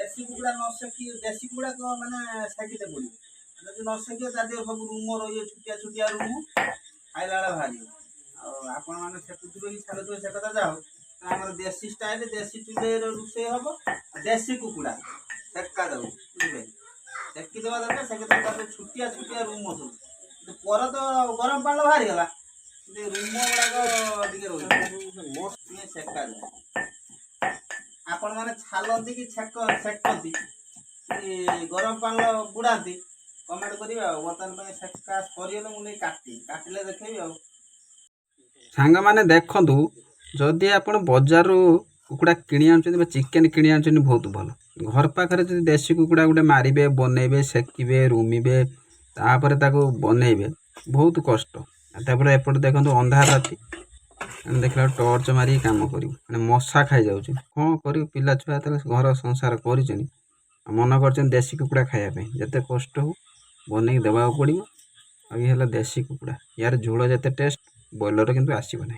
देसी कुकुड़ा न सेकी देसी कुकुड़ा को माने सेकिते पड़ो जदि न सेकियो तादे सब रूम रही छुटिया छुटिया रूम खाइला बेला भारी आपण मैंने सेकुवे कि छाड़ुवे से कथा जाओ आम देसी स्टाइल देसी चूल्हे रोषे हम देसी कुकुड़ा सेका जाऊ बुझे सेकीदेवा दरकार सेकी छुटिया छुटिया रूम सब पर तो गरम पानी बाहरी गला रूम गुड़ाक सेका जाए आपण मैंने छालती कि सेकती गरम पानी बुड़ाती कमेंट करेंगे बर्तमान सेका सरीगले मुझे काटिले देखेबी सांग मैंने देखु जदि आप बजार कुकुड़ा किणी आनुच्च चिकेन किणी आनुच्च बहुत भल घर पाखे जो देसी कुकुड़ा गोटे मारे बनइबे सेकिबे रुमिबे तापर बनइबे बहुत कष्ट तापर एपटे देखो अंधार राति देखला टर्च मारी काम करूँ मशा खाई जाऊँ कौन कर पिला छुआ घर संसार कर मन कर देसी कुकुड़ा खायापी जिते कष्ट हो बन देवा पड़ो आ देसी कुकुड़ा यार झोल जिते टेस्ट ब्रॉयलर किंतु आसब ना।